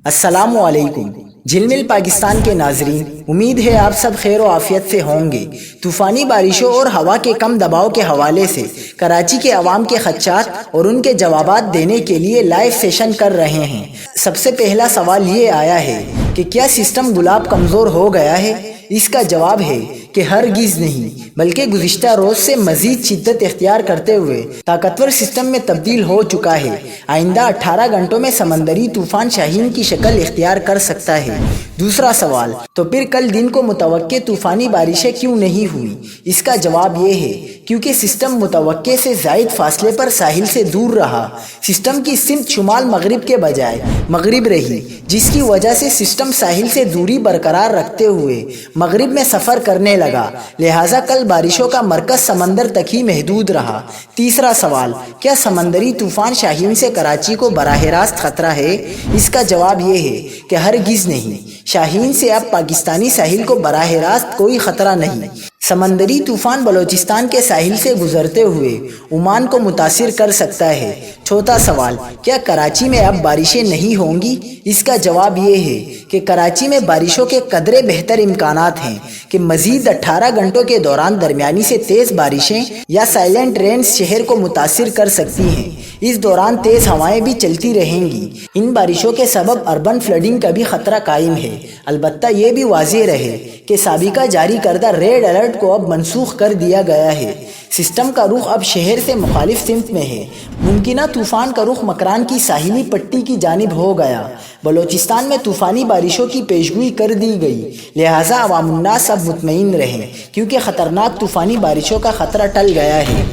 السلام علیکم جھلمل پاکستان کے ناظرین، امید ہے آپ سب خیر و عافیت سے ہوں گے۔ طوفانی بارشوں اور ہوا کے کم دباؤ کے حوالے سے کراچی کے عوام کے خدشات اور ان کے جوابات دینے کے لیے لائیو سیشن کر رہے ہیں۔ سب سے پہلا سوال یہ آیا ہے کہ کیا سسٹم گلاب کمزور ہو گیا ہے؟ اس کا جواب ہے کہ ہرگز نہیں، بلکہ گزشتہ روز سے مزید شدت اختیار کرتے ہوئے طاقتور سسٹم میں تبدیل ہو چکا ہے۔ آئندہ 18 گھنٹوں میں سمندری طوفان شاہین کی شکل اختیار کر سکتا ہے۔ دوسرا سوال، تو پھر کل دن کو متوقع طوفانی بارشیں کیوں نہیں ہوئی؟ اس کا جواب یہ ہے کیونکہ سسٹم متوقع سے زائد فاصلے پر ساحل سے دور رہا۔ سسٹم کی سمت شمال مغرب کے بجائے مغرب رہی، جس کی وجہ سے سسٹم ساحل سے دوری برقرار رکھتے ہوئے مغرب میں سفر کرنے لگا، لہٰذا کل بارشوں کا مرکز سمندر تک ہی محدود رہا۔ تیسرا سوال، کیا سمندری طوفان شاہین سے کراچی کو براہ راست خطرہ ہے؟ اس کا جواب یہ ہے کہ ہرگز نہیں، شاہین سے اب پاکستانی ساحل کو براہ راست کوئی خطرہ نہیں۔ سمندری طوفان بلوچستان کے ساحل سے گزرتے ہوئے عمان کو متاثر کر سکتا ہے۔ چوتھا سوال، کیا کراچی میں اب بارشیں نہیں ہوں گی؟ اس کا جواب یہ ہے کہ کراچی میں بارشوں کے قدرے بہتر امکانات ہیں کہ مزید 18 گھنٹوں کے دوران درمیانی سے تیز بارشیں یا سائلنٹ رینز شہر کو متاثر کر سکتی ہیں۔ اس دوران تیز ہوائیں بھی چلتی رہیں گی۔ ان بارشوں کے سبب اربن فلڈنگ کا بھی خطرہ قائم ہے۔ البتہ یہ بھی واضح رہے کہ سابقہ جاری کردہ ریڈ الرٹ کو اب منسوخ کر دیا گیا ہے۔ سسٹم کا رخ اب شہر سے مخالف سمت میں ہے۔ ممکنہ طوفان کا رخ مکران کی ساحلی پٹی کی جانب ہو گیا۔ بلوچستان میں طوفانی بارشوں کی پیشگوئی کر دی گئی، لہٰذا عوام الناس اب مطمئن رہیں کیونکہ خطرناک طوفانی بارشوں کا خطرہ ٹل گیا ہے۔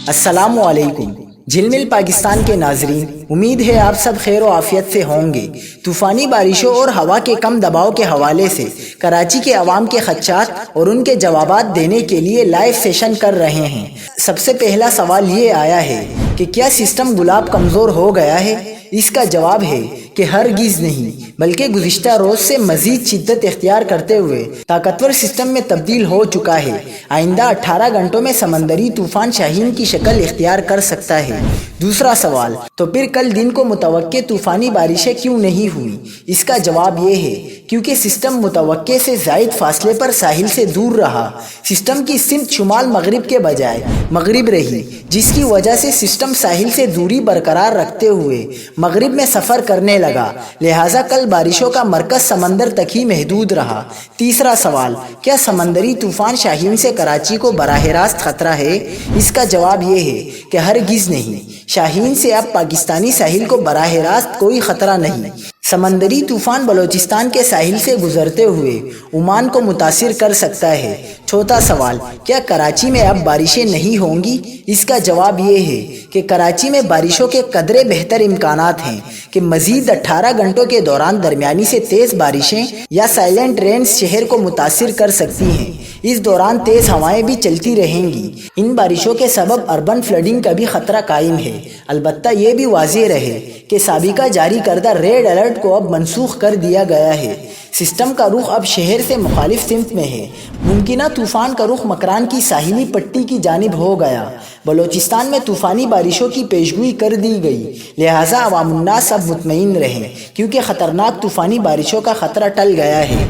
السلام علیکم جھلمل پاکستان کے ناظرین، امید ہے آپ سب خیر و عافیت سے ہوں گے۔ طوفانی بارشوں اور ہوا کے کم دباؤ کے حوالے سے کراچی کے عوام کے خدشات اور ان کے جوابات دینے کے لیے لائیو سیشن کر رہے ہیں۔ سب سے پہلا سوال یہ آیا ہے کہ کیا سسٹم گلاب کمزور ہو گیا ہے؟ اس کا جواب ہے کہ ہرگز نہیں، بلکہ گزشتہ روز سے مزید شدت اختیار کرتے ہوئے طاقتور سسٹم میں تبدیل ہو چکا ہے۔ آئندہ 18 گھنٹوں میں سمندری طوفان شاہین کی شکل اختیار کر سکتا ہے۔ دوسرا سوال، تو پھر کل دن کو متوقع طوفانی بارشیں کیوں نہیں ہوئی؟ اس کا جواب یہ ہے کیونکہ سسٹم متوقع سے زائد فاصلے پر ساحل سے دور رہا۔ سسٹم کی سمت شمال مغرب کے بجائے مغرب رہی، جس کی وجہ سے سسٹم ساحل سے دوری برقرار رکھتے ہوئے مغرب میں سفر کرنے لگا، لہٰذا کل بارشوں کا مرکز سمندر تک ہی محدود رہا۔ تیسرا سوال، کیا سمندری طوفان شاہین سے کراچی کو براہ راست خطرہ ہے؟ اس کا جواب یہ ہے کہ ہرگز نہیں، شاہین سے اب پاکستانی ساحل کو براہ راست کوئی خطرہ نہیں۔ سمندری طوفان بلوچستان کے ساحل سے گزرتے ہوئے عمان کو متاثر کر سکتا ہے۔ چوتھا سوال، کیا کراچی میں اب بارشیں نہیں ہوں گی؟ اس کا جواب یہ ہے کہ کراچی میں بارشوں کے قدرے بہتر امکانات ہیں کہ مزید 18 گھنٹوں کے دوران درمیانی سے تیز بارشیں یا سائلنٹ رینز شہر کو متاثر کر سکتی ہیں۔ اس دوران تیز ہوائیں بھی چلتی رہیں گی۔ ان بارشوں کے سبب اربن فلڈنگ کا بھی خطرہ قائم ہے۔ البتہ یہ بھی واضح رہے کہ سابقہ جاری کردہ ریڈ الرٹ کو اب منسوخ کر دیا گیا ہے۔ سسٹم کا رخ اب شہر سے مخالف سمت میں ہے۔ ممکنہ طوفان کا رخ مکران کی ساحلی پٹی کی جانب ہو گیا۔ بلوچستان میں طوفانی بارشوں کی پیشگوئی کر دی گئی، لہٰذا عوام الناس اب مطمئن رہیں کیونکہ خطرناک طوفانی بارشوں کا خطرہ ٹل گیا ہے۔